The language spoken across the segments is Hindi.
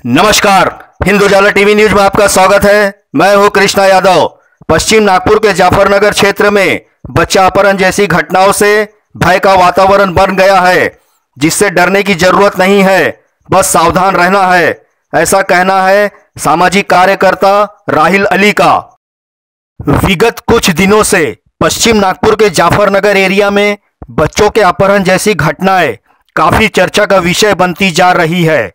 नमस्कार। हिंदुजाला टीवी न्यूज में आपका स्वागत है। मैं हूं कृष्णा यादव। पश्चिम नागपुर के जाफरनगर क्षेत्र में बच्चा अपहरण जैसी घटनाओं से भय का वातावरण बन गया है, जिससे डरने की जरूरत नहीं है, बस सावधान रहना है, ऐसा कहना है सामाजिक कार्यकर्ता राहिल अली का। विगत कुछ दिनों से पश्चिम नागपुर के जाफरनगर एरिया में बच्चों के अपहरण जैसी घटनाएं काफी चर्चा का विषय बनती जा रही है।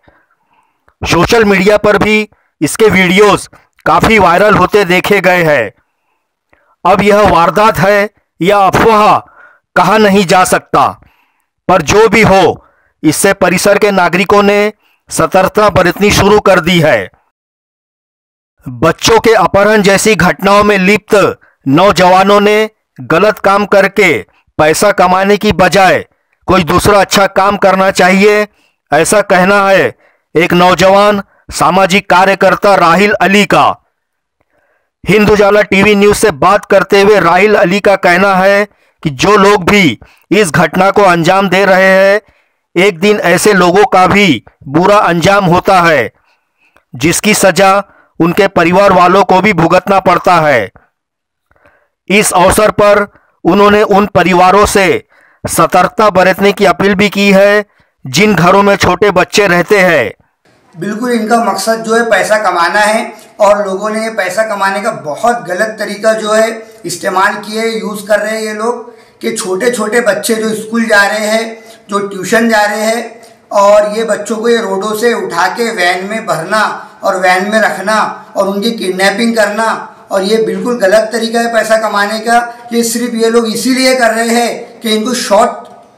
सोशल मीडिया पर भी इसके वीडियोस काफी वायरल होते देखे गए हैं। अब यह वारदात है या अफवाह कहा नहीं जा सकता, पर जो भी हो, इससे परिसर के नागरिकों ने सतर्कता बरतनी शुरू कर दी है। बच्चों के अपहरण जैसी घटनाओं में लिप्त नौजवानों ने गलत काम करके पैसा कमाने की बजाय कोई दूसरा अच्छा काम करना चाहिए, ऐसा कहना है एक नौजवान सामाजिक कार्यकर्ता राहिल अली का। हिंदुजाला टीवी न्यूज से बात करते हुए राहिल अली का कहना है कि जो लोग भी इस घटना को अंजाम दे रहे हैं, एक दिन ऐसे लोगों का भी बुरा अंजाम होता है, जिसकी सजा उनके परिवार वालों को भी भुगतना पड़ता है। इस अवसर पर उन्होंने उन परिवारों से सतर्कता बरतने की अपील भी की है जिन घरों में छोटे बच्चे रहते हैं। बिल्कुल इनका मकसद जो है पैसा कमाना है और लोगों ने ये पैसा कमाने का बहुत गलत तरीका जो है इस्तेमाल किए, यूज़ कर रहे हैं ये लोग कि छोटे छोटे बच्चे जो स्कूल जा रहे हैं, जो ट्यूशन जा रहे हैं, और ये बच्चों को ये रोडों से उठा के वैन में भरना और वैन में रखना और उनकी किडनैपिंग करना, और ये बिल्कुल गलत तरीका है पैसा कमाने का। ये सिर्फ ये लोग इसीलिए कर रहे हैं कि इनको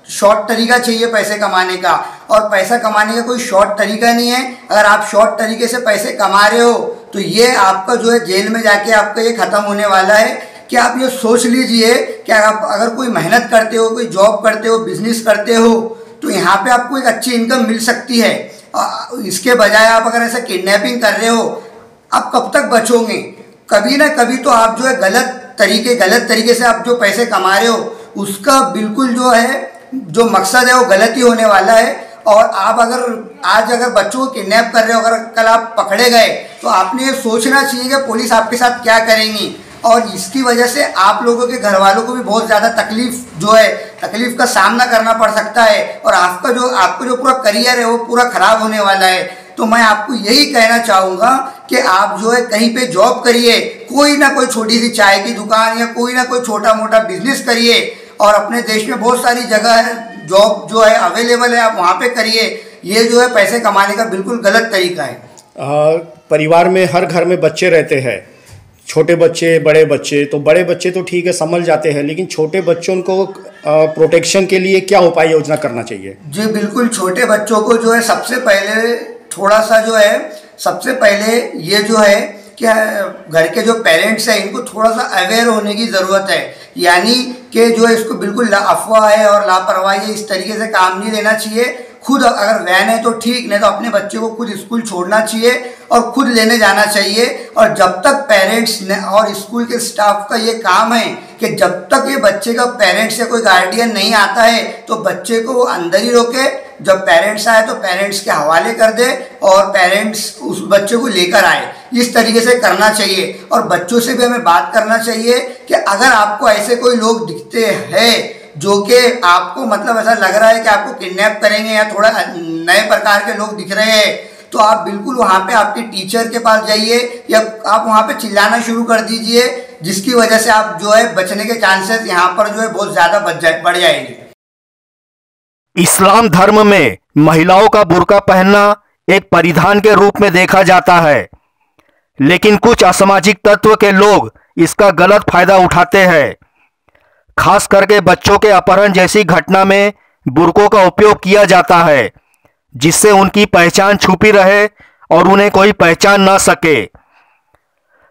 शॉर्ट तरीका चाहिए पैसे कमाने का, और पैसा कमाने का कोई शॉर्ट तरीका नहीं है। अगर आप शॉर्ट तरीके से पैसे कमा रहे हो तो ये आपका जो है जेल में जाके आपका ये ख़त्म होने वाला है। कि आप ये सोच लीजिए कि आप अगर कोई मेहनत करते हो, कोई जॉब करते हो, बिजनेस करते हो, तो यहाँ पे आपको एक अच्छी इनकम मिल सकती है। इसके बजाय आप अगर ऐसा किडनैपिंग कर रहे हो, आप कब तक बचोगे? कभी ना कभी तो आप जो है गलत तरीके से आप जो पैसे कमा रहे हो उसका बिल्कुल जो है जो मकसद है वो गलत ही होने वाला है। और आप अगर बच्चों को किडनैप कर रहे हो, अगर कल आप पकड़े गए तो आपने ये सोचना चाहिए कि पुलिस आपके साथ क्या करेंगी, और इसकी वजह से आप लोगों के घर वालों को भी बहुत ज़्यादा तकलीफ का सामना करना पड़ सकता है, और आपका जो पूरा करियर है वो पूरा ख़राब होने वाला है। तो मैं आपको यही कहना चाहूँगा कि आप जो है कहीं पे जॉब करिए, कोई ना कोई छोटी सी चाय की दुकान या कोई ना कोई छोटा मोटा बिजनेस करिए, और अपने देश में बहुत सारी जगह है जॉब जो है अवेलेबल है, आप वहाँ पे करिए। ये जो है पैसे कमाने का बिल्कुल गलत तरीका है। परिवार में हर घर में बच्चे रहते हैं, छोटे बच्चे, बड़े बच्चे। तो बड़े बच्चे तो ठीक है, समझ जाते हैं, लेकिन छोटे बच्चों को प्रोटेक्शन के लिए क्या उपाय योजना करना चाहिए? जी बिल्कुल, छोटे बच्चों को जो है सबसे पहले ये जो है कि घर के जो पेरेंट्स हैं इनको थोड़ा सा अवेयर होने की ज़रूरत है। यानी कि जो है इसको बिल्कुल अफवाह है और लापरवाही है, इस तरीके से काम नहीं लेना चाहिए। खुद अगर वैन है तो ठीक, नहीं तो अपने बच्चे को खुद स्कूल छोड़ना चाहिए और खुद लेने जाना चाहिए। और जब तक पेरेंट्स और स्कूल के स्टाफ का ये काम है कि जब तक ये बच्चे का पेरेंट्स या कोई गार्डियन नहीं आता है तो बच्चे को वो अंदर ही रोके, जब पेरेंट्स आए तो पेरेंट्स के हवाले कर दे और पेरेंट्स उस बच्चे को लेकर आए। इस तरीके से करना चाहिए। और बच्चों से भी हमें बात करना चाहिए कि अगर आपको ऐसे कोई लोग दिखते हैं जो कि आपको मतलब ऐसा लग रहा है कि आपको किडनैप करेंगे या थोड़ा नए प्रकार के लोग दिख रहे हैं, तो आप बिल्कुल वहाँ पे आपके टीचर के पास जाइए या आप वहाँ पे चिल्लाना शुरू कर दीजिए, जिसकी वजह से आप जो है बचने के चांसेस यहाँ पर जो है बहुत ज़्यादा बढ़ जाएंगे। इस्लाम धर्म में महिलाओं का बुर्का पहनना एक परिधान के रूप में देखा जाता है, लेकिन कुछ असामाजिक तत्व के लोग इसका गलत फायदा उठाते हैं। खास करके बच्चों के अपहरण जैसी घटना में बुर्कों का उपयोग किया जाता है, जिससे उनकी पहचान छुपी रहे और उन्हें कोई पहचान न सके।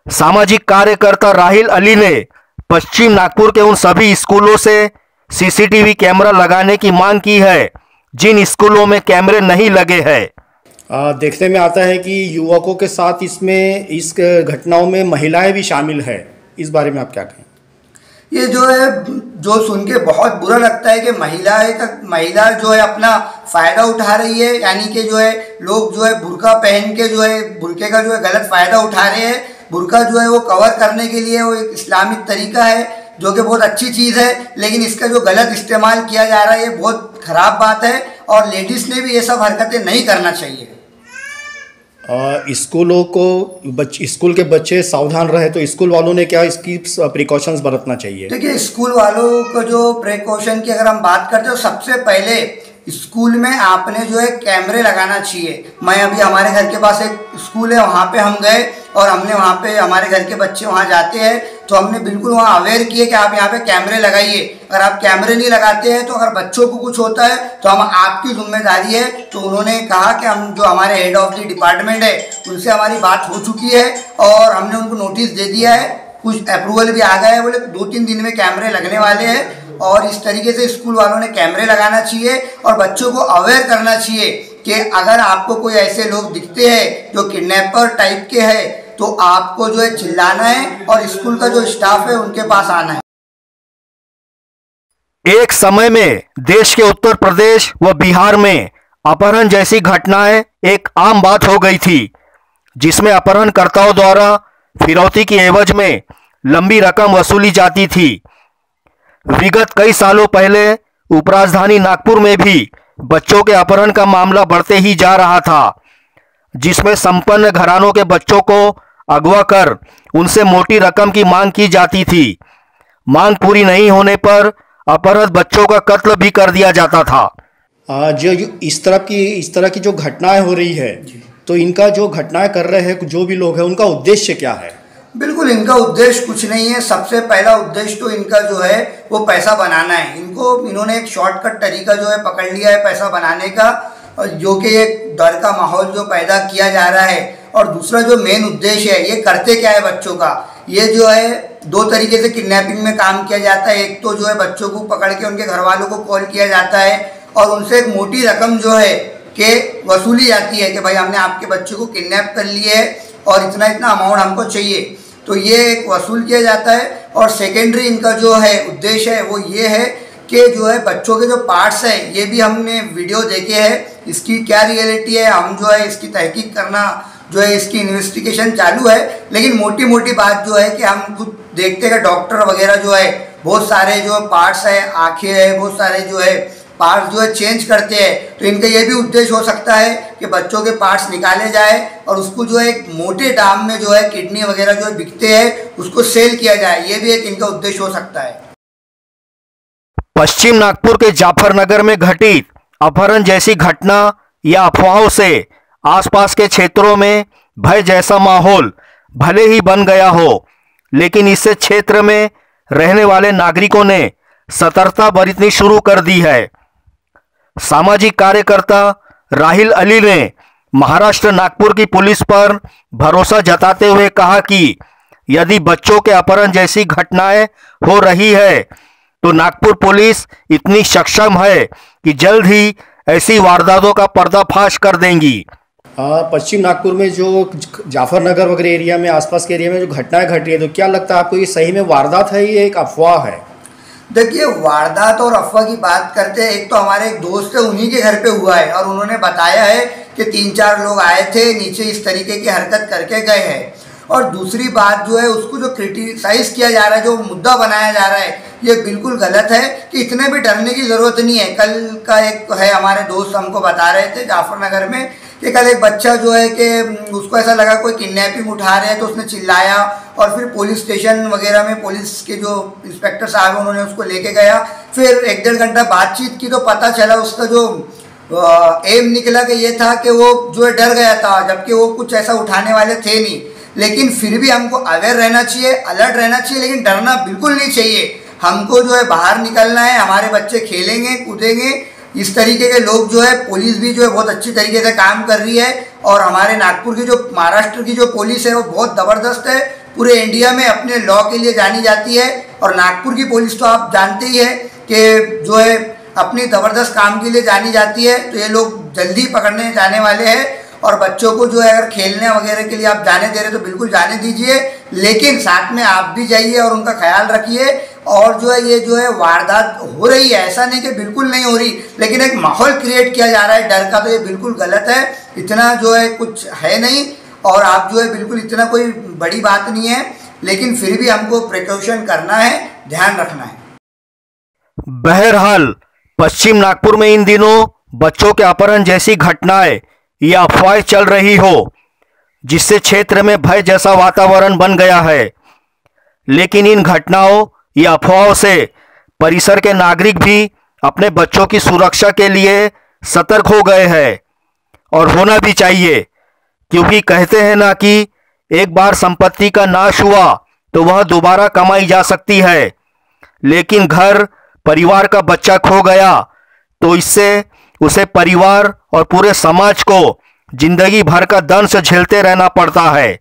सामाजिक कार्यकर्ता राहिल अली ने पश्चिम नागपुर के उन सभी स्कूलों से सीसीटीवी कैमरा लगाने की मांग की है जिन स्कूलों में कैमरे नहीं लगे हैं। देखने में आता है कि युवकों के साथ इस घटनाओं में महिलाएं भी शामिल है, इस बारे में आप क्या कहें? ये जो है जो सुन के बहुत बुरा लगता है कि महिला जो है अपना फ़ायदा उठा रही है, यानी कि जो है लोग जो है बुर्का पहन के जो है बुर्के का जो है गलत फ़ायदा उठा रहे हैं। बुर्का जो है वो कवर करने के लिए वो एक इस्लामिक तरीका है जो कि बहुत अच्छी चीज़ है, लेकिन इसका जो गलत इस्तेमाल किया जा रहा है ये बहुत ख़राब बात है और लेडीज़ ने भी ये सब हरकतें नहीं करना चाहिए। स्कूलों को स्कूल के बच्चे सावधान रहे तो स्कूल वालों ने क्या इसकी प्रिकॉशंस बरतना चाहिए? देखिए, स्कूल वालों को जो प्रिकॉशन की अगर हम बात करते हो, सबसे पहले स्कूल में आपने जो है कैमरे लगाना चाहिए। मैं अभी हमारे घर के पास एक स्कूल है, वहाँ पे हम गए और हमने वहाँ पे हमारे घर के बच्चे वहाँ जाते हैं तो हमने बिल्कुल वहाँ अवेयर किए कि आप यहाँ पे कैमरे लगाइए। अगर आप कैमरे नहीं लगाते हैं तो अगर बच्चों को कुछ होता है तो हम आपकी जिम्मेदारी है। तो उन्होंने कहा कि हम जो हमारे हेड ऑफ द डिपार्टमेंट है उनसे हमारी बात हो चुकी है और हमने उनको नोटिस दे दिया है, कुछ अप्रूवल भी आ गया है, बोले 2-3 दिन में कैमरे लगने वाले हैं। और इस तरीके से स्कूल वालों ने कैमरे लगाना चाहिए और बच्चों को अवेयर करना चाहिए कि अगर आपको कोई ऐसे लोग दिखते हैं जो किडनैपर टाइप के हैं तो आपको जो है चिल्लाना है और स्कूल का जो स्टाफ है उनके पास आना है। एक समय में देश के उत्तर प्रदेश व बिहार में अपहरण जैसी घटनाएं एक आम बात हो गई थी, जिसमें अपहरणकर्ताओं द्वारा फिरौती की एवज में लंबी रकम वसूली जाती थी। विगत कई सालों पहले उपराजधानी नागपुर में भी बच्चों के अपहरण का मामला बढ़ते ही जा रहा था, जिसमें संपन्न घरानों के बच्चों को अगवा कर उनसे मोटी रकम की मांग की जाती थी। मांग पूरी नहीं होने पर अपहृत बच्चों का कत्ल भी कर दिया जाता था। जो इस तरह की जो घटनाएं हो रही है तो इनका जो घटनाएं कर रहे हैं जो भी लोग हैं उनका उद्देश्य क्या है? बिल्कुल, इनका उद्देश्य कुछ नहीं है। सबसे पहला उद्देश्य तो इनका जो है वो पैसा बनाना है। इन्होंने एक शॉर्टकट तरीका जो है पकड़ लिया है पैसा बनाने का, और जो कि एक डर का माहौल जो पैदा किया जा रहा है। और दूसरा जो मेन उद्देश्य है, ये करते क्या है बच्चों का, ये जो है 2 तरीके से किडनैपिंग में काम किया जाता है। एक तो जो है बच्चों को पकड़ के उनके घर वालों को कॉल किया जाता है और उनसे एक मोटी रकम जो है कि वसूली जाती है कि भाई हमने आपके बच्चे को किडनैप कर लिए है और इतना इतना अमाउंट हमको चाहिए, तो ये एक वसूल किया जाता है। और सेकेंडरी इनका जो है उद्देश्य है वो ये है कि जो है बच्चों के जो पार्ट्स हैं, ये भी हमने वीडियो देखे हैं, इसकी क्या रियलिटी है हम जो है इसकी तहकीक करना जो है इसकी इन्वेस्टिगेशन चालू है। लेकिन मोटी मोटी बात जो है कि हम खुद देखते हैं डॉक्टर वगैरह जो है बहुत सारे जो पार्ट्स है, आँखें है, बहुत सारे जो है पार्ट्स जो है चेंज करते हैं। तो इनका ये भी उद्देश्य हो सकता है कि बच्चों के पार्ट्स निकाले जाए और उसको जो है एक मोटे दाम में जो है किडनी वगैरह जो है बिकते हैं उसको सेल किया जाए, ये भी एक इनका उद्देश्य हो सकता है। पश्चिम नागपुर के जाफरनगर में घटित अपहरण जैसी घटना या अफवाहों से आसपास के क्षेत्रों में भय जैसा माहौल भले ही बन गया हो, लेकिन इससे क्षेत्र में रहने वाले नागरिकों ने सतर्कता बरतनी शुरू कर दी है। सामाजिक कार्यकर्ता राहिल अली ने महाराष्ट्र नागपुर की पुलिस पर भरोसा जताते हुए कहा कि यदि बच्चों के अपहरण जैसी घटनाएं हो रही है तो नागपुर पुलिस इतनी सक्षम है कि जल्द ही ऐसी वारदातों का पर्दाफाश कर देंगी। पश्चिम नागपुर में जो जाफरनगर वगैरह एरिया में आसपास के एरिया में जो घटनाएं घट रही है तो क्या लगता है आपको ये सही में वारदात है, ये एक अफवाह है? देखिए, वारदात और अफवाह की बात करते हैं, एक तो हमारे एक दोस्त है उन्हीं के घर पे हुआ है और उन्होंने बताया है कि 3-4 लोग आए थे, नीचे इस तरीके की हरकत करके गए हैं। और दूसरी बात जो है उसको जो क्रिटिसाइज किया जा रहा है, जो मुद्दा बनाया जा रहा है, ये बिल्कुल गलत है कि इतने भी डरने की ज़रूरत नहीं है। कल का एक है हमारे दोस्त हमको बता रहे थे जाफरनगर में कि कल एक बच्चा जो है कि उसको ऐसा लगा कोई किडनैपिंग उठा रहे हैं तो उसने चिल्लाया और फिर पुलिस स्टेशन वगैरह में पुलिस के जो इंस्पेक्टर साहब उन्होंने उसको लेके गया। फिर 1-1.5 घंटा बातचीत की तो पता चला उसका जो एम निकला कि ये था कि वो जो है डर गया था, जबकि वो कुछ ऐसा उठाने वाले थे नहीं। लेकिन फिर भी हमको अवेयर रहना चाहिए, अलर्ट रहना चाहिए, लेकिन डरना बिल्कुल नहीं चाहिए। हमको जो है बाहर निकलना है, हमारे बच्चे खेलेंगे कूदेंगे। इस तरीके के लोग जो है, पुलिस भी जो है बहुत अच्छी तरीके से काम कर रही है और हमारे नागपुर की जो महाराष्ट्र की जो पुलिस है वो बहुत ज़बरदस्त है, पूरे इंडिया में अपने लॉ के लिए जानी जाती है। और नागपुर की पुलिस तो आप जानते ही है कि जो है अपनी ज़बरदस्त काम के लिए जानी जाती है। तो ये लोग जल्दी पकड़ने जाने वाले हैं और बच्चों को जो है अगर खेलने वगैरह के लिए आप जाने दे रहे तो बिल्कुल जाने दीजिए, लेकिन साथ में आप भी जाइए और उनका ख्याल रखिए। और जो है ये जो है वारदात हो रही है, ऐसा नहीं कि बिल्कुल नहीं हो रही, लेकिन एक माहौल क्रिएट किया जा रहा है डर का, तो ये बिल्कुल गलत है। इतना जो है कुछ है नहीं, और आप जो है बिल्कुल इतना कोई बड़ी बात नहीं है, लेकिन फिर भी हमको प्रिकॉशन करना है, ध्यान रखना है। बहरहाल पश्चिम नागपुर में इन दिनों बच्चों के अपहरण जैसी घटनाएं या अफवाहें चल रही हो, जिससे क्षेत्र में भय जैसा वातावरण बन गया है। लेकिन इन घटनाओं या अफवाहों से परिसर के नागरिक भी अपने बच्चों की सुरक्षा के लिए सतर्क हो गए हैं, और होना भी चाहिए, क्योंकि कहते हैं ना कि एक बार संपत्ति का नाश हुआ तो वह दोबारा कमाई जा सकती है, लेकिन घर परिवार का बच्चा खो गया तो इससे उसे परिवार और पूरे समाज को जिंदगी भर का दंश झेलते रहना पड़ता है।